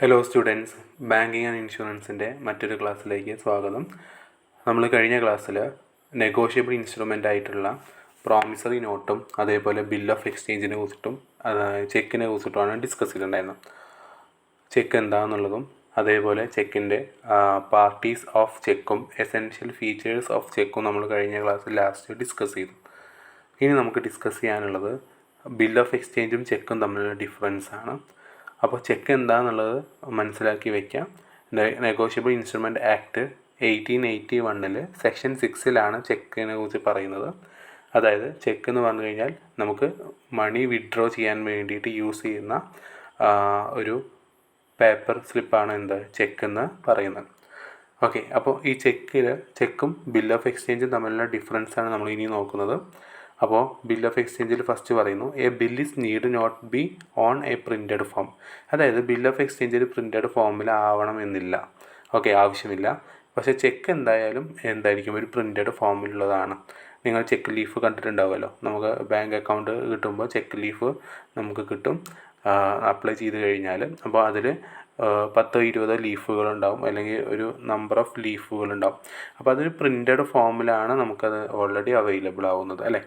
Hello students, banking and ഇൻഷുറൻസിൻ്റെ മറ്റൊരു ക്ലാസ്സിലേക്ക് സ്വാഗതം. നമ്മൾ കഴിഞ്ഞ ക്ലാസ്സിൽ നെഗോഷ്യബിൾ ഇൻസ്ട്രുമെൻ്റ് ആയിട്ടുള്ള പ്രോമിസറി നോട്ടും അതേപോലെ ബിൽ ഓഫ് എക്സ്ചേഞ്ചിനെ കുറിച്ചിട്ടും ചെക്കിനെ കുറിച്ചിട്ടുമാണ് ഡിസ്കസ് ചെയ്തിട്ടുണ്ടായിരുന്നത്. ചെക്ക് എന്താണെന്നുള്ളതും അതേപോലെ ചെക്കിൻ്റെ പാർട്ടീസ് ഓഫ് ചെക്കും എസെൻഷ്യൽ ഫീച്ചേഴ്സ് ഓഫ് ചെക്കും നമ്മൾ കഴിഞ്ഞ ക്ലാസ്സിൽ ലാസ്റ്റ് ഡിസ്കസ് ചെയ്തു. ഇനി നമുക്ക് ഡിസ്കസ് ചെയ്യാനുള്ളത് ബിൽ ഓഫ് എക്സ്ചേഞ്ചും ചെക്കും തമ്മിലുള്ള ഡിഫറൻസ് ആണ്. അപ്പോൾ ചെക്ക് എന്താണെന്നുള്ളത് മനസ്സിലാക്കി വയ്ക്കാം. നെഗോഷ്യബിൾ ഇൻസ്ട്രുമെൻറ്റ് ആക്ട് 1881 സെക്ഷൻ 6 ചെക്കിനെ കുറിച്ച് പറയുന്നത്. അതായത് ചെക്ക് എന്ന് പറഞ്ഞു കഴിഞ്ഞാൽ നമുക്ക് മണി വിഡ്രോ ചെയ്യാൻ വേണ്ടിയിട്ട് യൂസ് ചെയ്യുന്ന ഒരു പേപ്പർ സ്ലിപ്പാണ് ചെക്ക് എന്ന് പറയുന്നത്. ഓക്കെ, അപ്പോൾ ഈ ചെക്കും ബിൽ ഓഫ് എക്സ്ചേഞ്ചും തമ്മിലുള്ള ഡിഫറൻസാണ് നമ്മൾ ഇനി നോക്കുന്നത്. അപ്പോൾ ബിൽ ഓഫ് എക്സ്ചേഞ്ചിൽ ഫസ്റ്റ് പറയുന്നു, a bill is need not be on a printed form. അതായത് ബിൽ ഓഫ് എക്സ്ചേഞ്ചിൽ പ്രിൻറ്റഡ് ഫോമിൽ ആവണം എന്നില്ല. ഓക്കെ, ആവശ്യമില്ല. പക്ഷേ ചെക്ക് എന്തായിരിക്കും ഒരു പ്രിൻറ്റഡ് ഫോമിലുള്ളതാണ്. നിങ്ങൾ ചെക്ക് ലീഫ് കണ്ടിട്ടുണ്ടാവുമല്ലോ. നമുക്ക് ബാങ്ക് അക്കൗണ്ട് കിട്ടുമ്പോൾ ചെക്ക് ലീഫ് നമുക്ക് കിട്ടും അപ്ലൈ ചെയ്ത് കഴിഞ്ഞാൽ. അപ്പോൾ അതിൽ 10-20 ലീഫുകളുണ്ടാവും, അല്ലെങ്കിൽ ഒരു നമ്പർ ഓഫ് ലീഫുകളുണ്ടാവും. അപ്പോൾ അതൊരു പ്രിൻറ്റഡ് ഫോമിലാണ് നമുക്കത് ഓൾറെഡി അവൈലബിൾ ആവുന്നത്, അല്ലേ?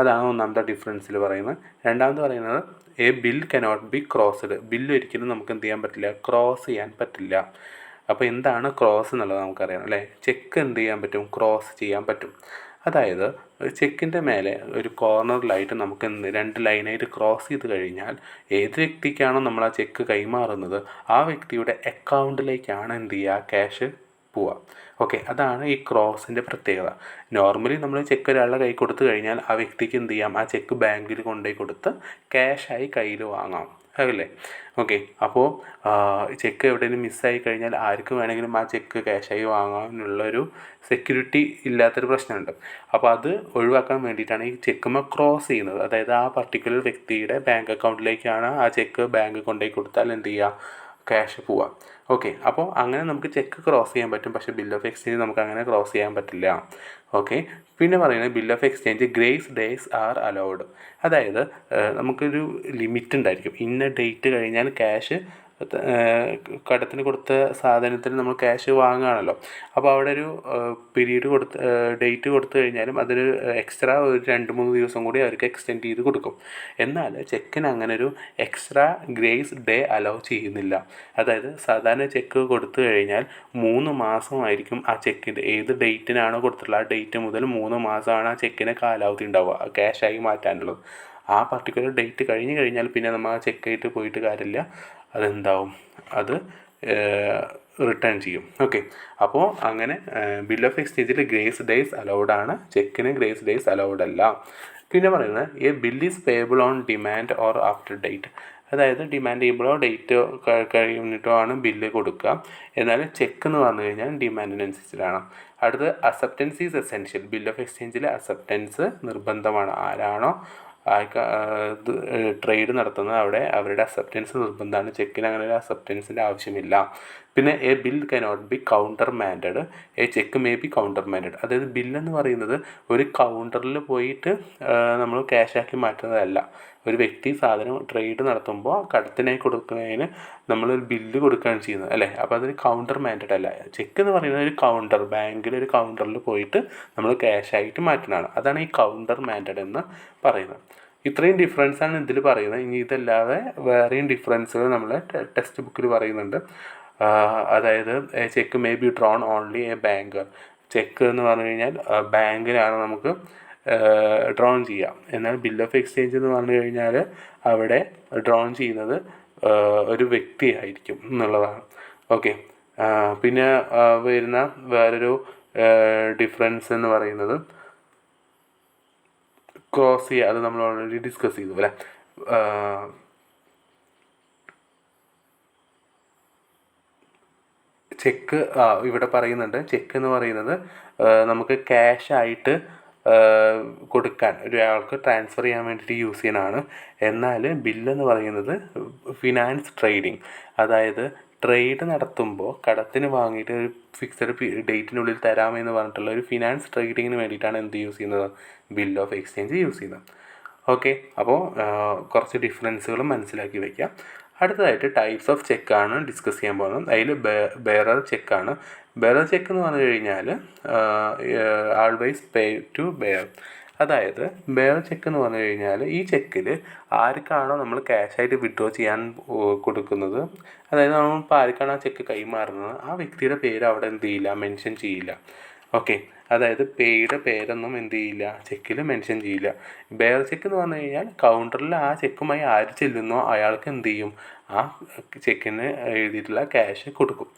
അതാണ് ഒന്നാമത്തെ ഡിഫറൻസിൽ പറയുന്നത്. രണ്ടാമത് പറയുന്നത്, a bill cannot B crossed. Bill ഒരിക്കലും നമുക്ക് എന്ത് ചെയ്യാൻ പറ്റില്ല, ക്രോസ് ചെയ്യാൻ പറ്റില്ല. അപ്പോൾ എന്താണ് ക്രോസ് എന്നുള്ളത് നമുക്കറിയാം, അല്ലേ? ചെക്ക് എന്ത് ചെയ്യാൻ പറ്റും, ക്രോസ് ചെയ്യാൻ പറ്റും. അതായത് ചെക്കിൻ്റെ മേലെ ഒരു കോർണറിലായിട്ട് നമുക്ക് 2 ലൈനായിട്ട് ക്രോസ് ചെയ്ത് കഴിഞ്ഞാൽ ഏത് വ്യക്തിക്കാണോ നമ്മൾ ആ ചെക്ക് കൈമാറുന്നത് ആ വ്യക്തിയുടെ അക്കൗണ്ടിലേക്കാണ് എന്ത് ചെയ്യുക, ക്യാഷ് പോവുക. ഓക്കെ, അതാണ് ഈ ക്രോസിൻ്റെ പ്രത്യേകത. നോർമലി നമ്മൾ ചെക്ക് ഒരാളുടെ കൈ കൊടുത്തു കഴിഞ്ഞാൽ ആ വ്യക്തിക്ക് എന്ത് ചെയ്യാം, ആ ചെക്ക് ബാങ്കിൽ കൊണ്ടുപോയി കൊടുത്ത് ക്യാഷായി കയ്യിൽ വാങ്ങാം, അല്ലേ? ഓക്കെ, അപ്പോൾ ചെക്ക് എവിടെയെങ്കിലും മിസ്സായി കഴിഞ്ഞാൽ ആർക്കും വേണമെങ്കിലും ആ ചെക്ക് ക്യാഷായി വാങ്ങാനുള്ളൊരു സെക്യൂരിറ്റി ഇല്ലാത്തൊരു പ്രശ്നമുണ്ട്. അപ്പോൾ അത് ഒഴിവാക്കാൻ വേണ്ടിയിട്ടാണ് ഈ ചെക്കുമ്പോൾ ക്രോസ് ചെയ്യുന്നത്. അതായത് ആ പർട്ടിക്കുലർ വ്യക്തിയുടെ ബാങ്ക് അക്കൗണ്ടിലേക്കാണ് ആ ചെക്ക് ബാങ്ക് കൊണ്ടുപോയി കൊടുത്താൽ എന്ത് ചെയ്യുക, ക്യാഷ് പോവുക. ഓക്കെ, അപ്പോൾ അങ്ങനെ നമുക്ക് ചെക്ക് ക്രോസ് ചെയ്യാൻ പറ്റും. പക്ഷേ ബിൽ ഓഫ് എക്സ്ചേഞ്ച് നമുക്ക് അങ്ങനെ ക്രോസ് ചെയ്യാൻ പറ്റില്ല. ഓക്കെ, പിന്നെ പറയുന്നത് bill of exchange grace days are allowed. അതായത് നമുക്കൊരു ലിമിറ്റ് ഉണ്ടായിരിക്കും. ഇന്ന ഡേറ്റ് കഴിഞ്ഞാൽ ക്യാഷ് കടത്തിന് കൊടുത്ത സാധനത്തിന് നമ്മൾ ക്യാഷ് വാങ്ങുകയാണല്ലോ. അപ്പോൾ അവിടെ ഒരു പീരീഡ് ഡേറ്റ് കൊടുത്തു കഴിഞ്ഞാലും അതിന് എക്സ്ട്രാ ഒരു 2-3 ദിവസം കൂടി അവർക്ക് എക്സ്റ്റെൻഡ് ചെയ്ത് കൊടുക്കും. എന്നാൽ ചെക്കിന് അങ്ങനെ ഒരു എക്സ്ട്രാ ഗ്രേസ് ഡേ അലൗ ചെയ്യുന്നില്ല. അതായത് സാധാരണ ചെക്ക് കൊടുത്തു കഴിഞ്ഞാൽ 3 മാസമായിരിക്കും ആ ചെക്കിൻ്റെ ഏത് ഡേറ്റിനാണോ കൊടുത്തിട്ടുള്ളത് ആ ഡേറ്റ് മുതൽ 3 മാസമാണ് ആ ചെക്കിന് കാലാവധി ഉണ്ടാവുക, ക്യാഷായി മാറ്റാനുള്ളത്. ആ പർട്ടിക്കുലർ ഡേറ്റ് കഴിഞ്ഞ് കഴിഞ്ഞാൽ പിന്നെ നമ്മൾ ആ ചെക്കായിട്ട് പോയിട്ട് കാര്യമില്ല, അതെന്താവും, അത് റിട്ടേൺ ചെയ്യും. ഓക്കെ, അപ്പോൾ അങ്ങനെ ബിൽ ഓഫ് എക്സ്ചേഞ്ചിൽ ഗ്രേസ് ഡേയ്സ് അലൗഡ് ആണ്, ചെക്കിന് ഗ്രേസ് ഡേയ്സ് അലൗഡ് അല്ല. പിന്നെ പറയുന്നത്, a bill is payable on demand or after date. അതായത് ഡിമാൻഡ് ചെയ്യുമ്പോഴോ ഡേറ്റ് കഴിഞ്ഞിട്ടോ ആണ് ബില്ല് കൊടുക്കുക. എന്നാൽ ചെക്ക് എന്ന് പറഞ്ഞു കഴിഞ്ഞാൽ ഡിമാൻഡിനനുസരിച്ചിട്ടാണ്. അടുത്തത് acceptance is essential. Bill of എക്സ്ചേഞ്ചിൽ അക്സെപ്റ്റൻസ് നിർബന്ധമാണ്. ആരാണോ ട്രേഡ് നടത്തുന്നത് അവിടെ അവരുടെ അക്സെപ്റ്റൻസ് നിർബന്ധമാണ്. ചെക്കിന് അങ്ങനെ ഒരു അക്സെപ്റ്റൻസിൻ്റെ ആവശ്യമില്ല. പിന്നെ a bill cannot be countermanded, a cheque may be countermanded. അതായത് ബില്ലെന്ന് പറയുന്നത് ഒരു കൗണ്ടറിൽ പോയിട്ട് നമ്മൾ ക്യാഷാക്കി മാറ്റുന്നതല്ല. ഒരു വ്യക്തി സാധനം ട്രേഡ് നടത്തുമ്പോൾ കടത്തിനായി കൊടുക്കുന്നതിന് നമ്മളൊരു ബില്ല് കൊടുക്കുകയാണ് ചെയ്യുന്നത്, അല്ലേ? അപ്പോൾ അതൊരു കൗണ്ടർ മാൻഡഡ് അല്ല. ചെക്ക് എന്ന് പറയുന്നത് ഒരു കൗണ്ടർ, ബാങ്കിലൊരു കൗണ്ടറിൽ പോയിട്ട് നമ്മൾ ക്യാഷായിട്ട് മാറ്റുന്നതാണ്. അതാണ് ഈ കൗണ്ടർ മാൻഡഡ് എന്ന് പറയുന്നത്. ഇത്രയും ഡിഫറൻസാണ് ഇതിൽ പറയുന്നത്. ഇനി ഇതല്ലാതെ വേറെയും ഡിഫറൻസുകൾ നമ്മൾ ടെക്സ്റ്റ് ബുക്കിൽ പറയുന്നുണ്ട്. അതായത് check may B drone only A banker. Check എന്ന് പറഞ്ഞു കഴിഞ്ഞാൽ ബാങ്കിലാണ് നമുക്ക് ഡ്രോൺ ചെയ്യാം. എന്നാൽ ബിൽ ഓഫ് എക്സ്ചേഞ്ച് എന്ന് പറഞ്ഞു കഴിഞ്ഞാൽ അവിടെ ഡ്രോൺ ചെയ്യുന്നത് ഒരു വ്യക്തിയായിരിക്കും എന്നുള്ളതാണ്. ഓക്കെ, പിന്നെ വരുന്ന വേറൊരു ഡിഫറൻസ് എന്ന് പറയുന്നത് ക്രോസ് ചെയ്യുക. അത് നമ്മൾ ഓൾറെഡി ഡിസ്കസ് ചെയ്തു, അല്ലേ? ചെക്ക് ഇവിടെ പറയുന്നുണ്ട്, ചെക്ക് എന്ന് പറയുന്നത് നമുക്ക് ക്യാഷായിട്ട് കൊടുക്കാൻ ഒരാൾക്ക് ട്രാൻസ്ഫർ ചെയ്യാൻ വേണ്ടിയിട്ട് യൂസ് ചെയ്യുന്നതാണ്. എന്നാൽ ബില്ലെന്ന് പറയുന്നത് ഫിനാൻസ് ട്രേഡിങ്, അതായത് ട്രേഡ് നടത്തുമ്പോൾ കടത്തിന് വാങ്ങിയിട്ട് ഒരു ഫിക്സഡ് ഡേറ്റിനുള്ളിൽ തരാമെന്ന് പറഞ്ഞിട്ടുള്ള ഒരു ഫിനാൻസ് ട്രേഡിങ്ങിന് വേണ്ടിയിട്ടാണ് എന്ത് യൂസ് ചെയ്യുന്നത്, ബിൽ ഓഫ് എക്സ്ചേഞ്ച് യൂസ് ചെയ്യുന്നത്. ഓക്കെ, അപ്പോൾ കുറച്ച് ഡിഫറൻസുകളും മനസ്സിലാക്കി വയ്ക്കാം. അടുത്തതായിട്ട് ടൈപ്സ് ഓഫ് ചെക്കാണ് ഡിസ്കസ് ചെയ്യാൻ പോകുന്നത്. അതിൽ ബെയറർ ചെക്കാണ്. ബെയറർ ചെക്ക് എന്ന് പറഞ്ഞു കഴിഞ്ഞാൽ ആൾവേസ് പേ ടു ബെയർ. അതായത് ബെയർ ചെക്ക് എന്ന് പറഞ്ഞു കഴിഞ്ഞാൽ ഈ ചെക്കിൽ ആർക്കാണോ നമ്മൾ ക്യാഷായിട്ട് വിഡ്രോ ചെയ്യാൻ കൊടുക്കുന്നത്, അതായത് നമ്മളിപ്പോൾ ആർക്കാണോ ആ ചെക്ക് കൈമാറുന്നത് ആ വ്യക്തിയുടെ പേര് അവിടെ എന്ത് ചെയ്യില്ല, മെൻഷൻ ചെയ്യില്ല. ഓക്കെ, അതായത് പേയുടെ പേരൊന്നും എന്ത് ചെയ്യില്ല, ചെക്കിൽ മെൻഷൻ ചെയ്യില്ല. ബെയർ ചെക്ക് എന്ന് പറഞ്ഞു കഴിഞ്ഞാൽ കൗണ്ടറിൽ ആ ചെക്കുമായി ആര് ചെല്ലുന്നോ അയാൾക്ക് എന്ത് ചെയ്യും, ആ ചെക്കിന് എഴുതിയിട്ടുള്ള ക്യാഷ് കൊടുക്കും.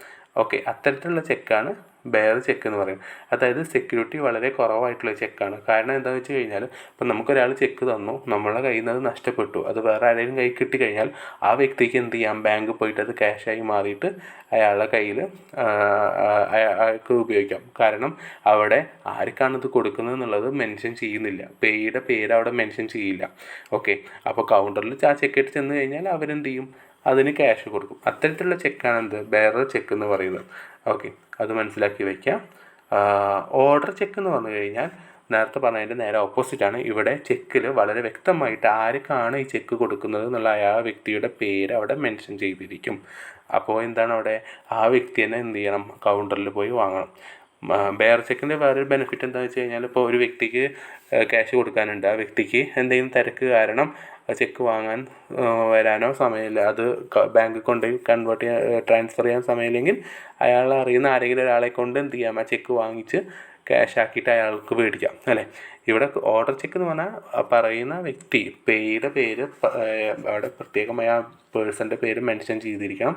ഓക്കെ, അത്തരത്തിലുള്ള ചെക്കാണ് ബെയർ ചെക്ക് എന്ന് പറയും. അതായത് സെക്യൂരിറ്റി വളരെ കുറവായിട്ടുള്ള ചെക്കാണ്. കാരണം എന്താണെന്ന് വെച്ച് കഴിഞ്ഞാൽ ഇപ്പം നമുക്കൊരാൾ ചെക്ക് തന്നു, നമ്മളെ കയ്യിൽ നിന്ന് അത് നഷ്ടപ്പെട്ടു, അത് വേറെ ആരെങ്കിലും കൈ കിട്ടിക്കഴിഞ്ഞാൽ ആ വ്യക്തിക്ക് എന്ത് ചെയ്യാം, ബാങ്കിൽ പോയിട്ട് അത് ക്യാഷായി മാറിയിട്ട് അയാളുടെ കയ്യിൽ അയാൾക്ക് ഉപയോഗിക്കാം. കാരണം അവിടെ ആർക്കാണിത് കൊടുക്കുന്നത് എന്നുള്ളത് മെൻഷൻ ചെയ്യുന്നില്ല, പേയുടെ പേര് അവിടെ മെൻഷൻ ചെയ്യില്ല. ഓക്കെ, അപ്പോൾ കൗണ്ടറിൽ ആ ചെക്കായിട്ട് ചെന്ന് കഴിഞ്ഞാൽ അവരെന്ത് ചെയ്യും, അതിന് ക്യാഷ് കൊടുക്കും. അത്തരത്തിലുള്ള ചെക്കാണ് എന്ത്, ബെയറർ ചെക്ക് എന്ന് പറയുന്നത്. ഓക്കെ, അത് മനസ്സിലാക്കി വയ്ക്കാം. ഓർഡർ ചെക്ക് എന്ന് പറഞ്ഞു കഴിഞ്ഞാൽ നേരത്തെ പറഞ്ഞതിൻ്റെ നേരെ ഓപ്പോസിറ്റാണ്. ഇവിടെ ചെക്കിൽ വളരെ വ്യക്തമായിട്ട് ആർക്കാണ് ഈ ചെക്ക് കൊടുക്കുന്നത് എന്നുള്ള ആ വ്യക്തിയുടെ പേര് അവിടെ മെൻഷൻ ചെയ്തിരിക്കും. അപ്പോൾ എന്താണ് അവിടെ, ആ വ്യക്തി തന്നെ എന്ത് ചെയ്യണം, കൗണ്ടറിൽ പോയി വാങ്ങണം. ബെയർ ചെക്കിൻ്റെ വേറൊരു ബെനിഫിറ്റ് എന്താണെന്ന് വെച്ച് കഴിഞ്ഞാൽ ഇപ്പോൾ ഒരു വ്യക്തിക്ക് ക്യാഷ് കൊടുക്കാനുണ്ട്, ആ വ്യക്തിക്ക് എന്തെങ്കിലും തിരക്ക് കാരണം ചെക്ക് വാങ്ങാൻ വരാനോ സമയമില്ല, അത് ബാങ്കിൽ കൊണ്ട് ട്രാൻസ്ഫർ ചെയ്യാൻ സമയമില്ലെങ്കിൽ അയാൾ അറിയുന്ന ആരെങ്കിലും ഒരാളെ കൊണ്ട് എന്ത് ചെയ്യാം, ആ ചെക്ക് വാങ്ങിച്ച് ക്യാഷ് ആക്കിയിട്ട് അയാൾക്ക് മേടിക്കാം അല്ലേ. ഇവിടെ ഓർഡർ ചെക്ക് എന്ന് പറഞ്ഞാൽ പറയുന്ന വ്യക്തി പേയുടെ പേര് അവിടെ പ്രത്യേകമായ ആ പേഴ്സൻ്റെ പേര് മെൻഷൻ ചെയ്തിരിക്കണം.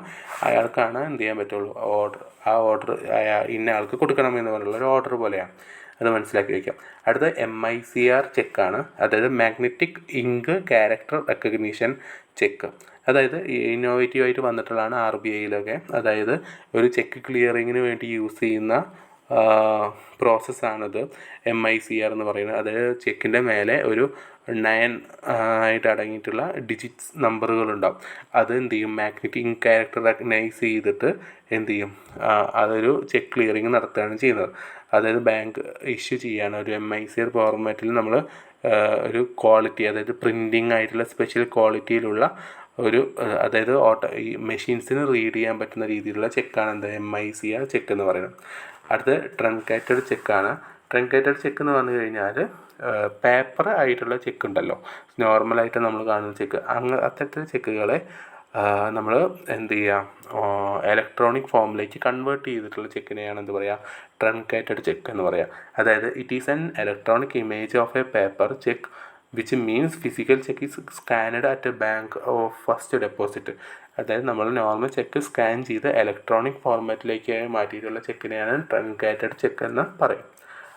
അയാൾക്കാണ് എന്ത് ചെയ്യാൻ പറ്റുള്ളൂ, ആ ഓർഡർ ഇന്ന ആൾക്ക് കൊടുക്കണമെന്ന് പറഞ്ഞുള്ള ഒരു ഓർഡർ പോലെയാണ്. അത് മനസ്സിലാക്കി വയ്ക്കാം. അടുത്ത MICR ചെക്കാണ്, അതായത് magnetic ink character recognition cheque. അതായത് ഇന്നോവേറ്റീവായിട്ട് വന്നിട്ടുള്ളതാണ് RBIയിലൊക്കെ. അതായത് ഒരു ചെക്ക് ക്ലിയറിങ്ങിന് വേണ്ടി യൂസ് ചെയ്യുന്ന പ്രോസസ്സാണിത് MICR എന്ന് പറയുന്നത്. അതായത് ചെക്കിൻ്റെ മേലെ ഒരു 9 ആയിട്ട് അടങ്ങിയിട്ടുള്ള ഡിജിറ്റ്സ് നമ്പറുകളുണ്ടാവും. അത് എന്ത് ചെയ്യും, മാഗ്നറ്റിക് ഇങ്ക് ക്യാരക്ടർ റെക്കഗ്നൈസ് ചെയ്തിട്ട് എന്ത് ചെയ്യും, അതൊരു ചെക്ക് ക്ലിയറിങ് നടത്തുകയാണ് ചെയ്യുന്നത്. അതായത് ബാങ്ക് ഇഷ്യൂ ചെയ്യാണ് ഒരു MICR ഫോർമാറ്റിൽ നമ്മൾ ഒരു ക്വാളിറ്റി, അതായത് പ്രിൻറ്റിങ് ആയിട്ടുള്ള സ്പെഷ്യൽ ക്വാളിറ്റിയിലുള്ള ഒരു, അതായത് ഈ മെഷീൻസിന് റീഡ് ചെയ്യാൻ പറ്റുന്ന രീതിയിലുള്ള ചെക്കാണ് എന്ത്, MICR ചെക്ക് എന്ന് പറയുന്നത്. അടുത്ത് ട്രങ്കേറ്റഡ് ചെക്കാണ്. ട്രങ്കേറ്റഡ് ചെക്ക് എന്ന് പറഞ്ഞു കഴിഞ്ഞാൽ പേപ്പർ ആയിട്ടുള്ള ചെക്ക് ഉണ്ടല്ലോ, നോർമലായിട്ട് നമ്മൾ കാണുന്ന ചെക്ക്, അത്തരത്തിൽ ചെക്കുകളെ നമ്മൾ എന്ത് ചെയ്യുക, ഇലക്ട്രോണിക് ഫോമിലേക്ക് കൺവേർട്ട് ചെയ്തിട്ടുള്ള ചെക്കിനെയാണ് എന്ത് പറയുക, ട്രങ്കേറ്റഡ് ചെക്ക് എന്ന് പറയുക. അതായത് it is an electronic image of A paper check which means physical cheque is scanned at A bank of first deposit. അതായത് നമ്മൾ നോർമൽ ചെക്ക് സ്കാൻ ചെയ്ത് ഇലക്ട്രോണിക് ഫോർമാറ്റിലേക്ക് മാറ്റിയിട്ടുള്ള ചെക്കിനെയാണ് ട്രങ്കേറ്റഡ് ചെക്ക് എന്ന് പറയും.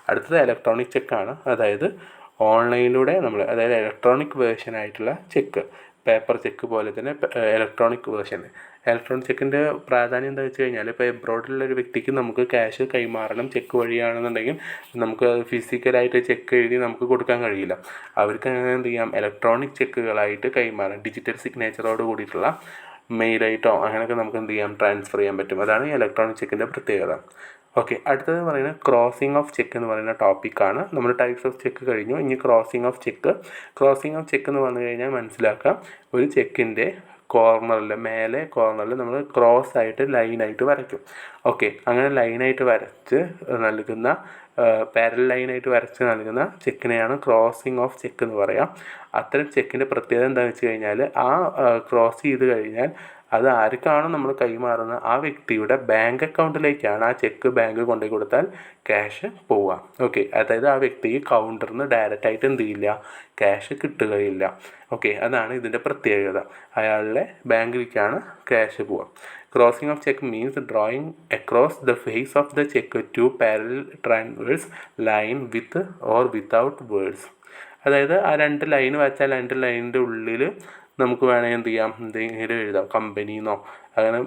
അടുത്തത് ഇലക്ട്രോണിക് ചെക്കാണ്. അതായത് ഓൺലൈനിലൂടെ നമ്മൾ, അതായത് ഇലക്ട്രോണിക് വേർഷൻ ആയിട്ടുള്ള ചെക്ക്, പേപ്പർ ചെക്ക് പോലെ തന്നെ ഇലക്ട്രോണിക് വേർഷൻ. ഇലക്ട്രോണിക് ചെക്കിൻ്റെ പ്രാധാന്യം എന്താ വെച്ച് കഴിഞ്ഞാൽ, ഇപ്പോൾ എബ്രോഡിലുള്ള ഒരു വ്യക്തിക്ക് നമുക്ക് ക്യാഷ് കൈമാറണം ചെക്ക് വഴിയാണെന്നുണ്ടെങ്കിൽ നമുക്ക് ഫിസിക്കലായിട്ട് ചെക്ക് എഴുതി നമുക്ക് കൊടുക്കാൻ കഴിയില്ല. അവർക്ക് അങ്ങനെ എന്ത് ചെയ്യാം, ഇലക്ട്രോണിക് ചെക്കുകളായിട്ട് കൈമാറാം. ഡിജിറ്റൽ സിഗ്നേച്ചറോട് കൂടിയിട്ടുള്ള മെയിലായിട്ടോ അങ്ങനെയൊക്കെ നമുക്ക് എന്ത് ചെയ്യാം, ട്രാൻസ്ഫർ ചെയ്യാൻ പറ്റും. അതാണ് ഈ ഇലക്ട്രോണിക് ചെക്കിൻ്റെ പ്രത്യേകത. ഓക്കെ, അടുത്തത് പറയുന്നത് ക്രോസിംഗ് ഓഫ് ചെക്ക് എന്ന് പറയുന്ന ടോപ്പിക്കാണ്. നമ്മൾ ടൈപ്സ് ഓഫ് ചെക്ക് കഴിഞ്ഞു, ഇനി crossing of check. Crossing of check എന്ന് പറഞ്ഞു കഴിഞ്ഞാൽ മനസ്സിലാക്കാം, ഒരു ചെക്കിൻ്റെ കോർണറിൽ, മേലെ കോർണറിൽ നമ്മൾ ക്രോസ് ആയിട്ട് ലൈനായിട്ട് വരയ്ക്കും. ഓക്കെ, അങ്ങനെ ലൈനായിട്ട് വരച്ച് നൽകുന്ന, പാരലൽ ലൈനായിട്ട് വരച്ച് നൽകുന്ന ചെക്കിനെയാണ് ക്രോസിംഗ് ഓഫ് ചെക്ക് എന്ന് പറയാം. അത്തരം ചെക്കിൻ്റെ പ്രത്യേകത എന്താണെന്ന് വെച്ച് കഴിഞ്ഞാൽ, ആ ക്രോസ് ചെയ്ത് കഴിഞ്ഞാൽ അത് ആർക്കാണോ നമ്മൾ കൈമാറുന്നത് ആ വ്യക്തിയുടെ ബാങ്ക് അക്കൗണ്ടിലേക്കാണ് ആ ചെക്ക് ബാങ്ക് കൊണ്ടുപോയി കൊടുത്താൽ ക്യാഷ് പോവുക. ഓക്കെ, അതായത് ആ വ്യക്തിക്ക് കൗണ്ടറിൽ നിന്ന് ഡയറക്റ്റായിട്ട് എന്ത് ചെയ്യില്ല, ക്യാഷ് കിട്ടുകയില്ല. ഓക്കെ, അതാണ് ഇതിൻ്റെ പ്രത്യേകത. അയാളുടെ ബാങ്കിലേക്കാണ് ക്യാഷ് പോവുക. Crossing of cheque means drawing across the face of the cheque two parallel transverse line with or without words. അതായത് ആ 2 ലൈൻ വരച്ചാൽ 2 ലൈനിൻ്റെ ഉള്ളിൽ നമുക്ക് വേണമെങ്കിൽ എന്ത് ചെയ്യാം, എന്തെങ്കിലും എഴുതാം, കമ്പനിന്നോ അങ്ങനെ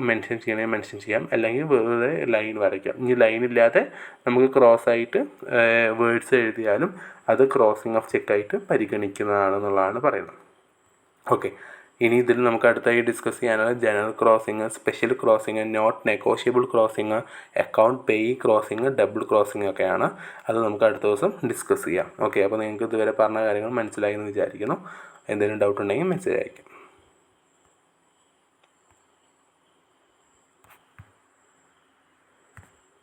മെൻഷൻ ചെയ്യണമെങ്കിൽ മെൻഷൻ ചെയ്യാം, അല്ലെങ്കിൽ വെറുതെ ലൈൻ വരയ്ക്കാം. ഇനി ലൈൻ ഇല്ലാതെ നമുക്ക് ക്രോസ് ആയിട്ട് വേർഡ്സ് എഴുതിയാലും അത് ക്രോസിംഗ് ഓഫ് ചെക്കായിട്ട് പരിഗണിക്കുന്നതാണെന്നുള്ളതാണ് പറയുന്നത്. ഓക്കെ, ഇനി ഇതിൽ നമുക്ക് അടുത്തായി ഡിസ്കസ് ചെയ്യാനുള്ള general crossing, special crossing, not negotiable crossing, account payee crossing, double crossing ഒക്കെയാണ്. അത് നമുക്ക് അടുത്ത ദിവസം ഡിസ്കസ് ചെയ്യാം. ഓക്കെ, അപ്പോൾ നിങ്ങൾക്ക് ഇതുവരെ പറഞ്ഞ കാര്യങ്ങൾ മനസ്സിലായി എന്ന് വിചാരിക്കുന്നു. എന്തെങ്കിലും ഡൗട്ട് ഉണ്ടെങ്കിൽ മെസ്സേജ് അയക്കും.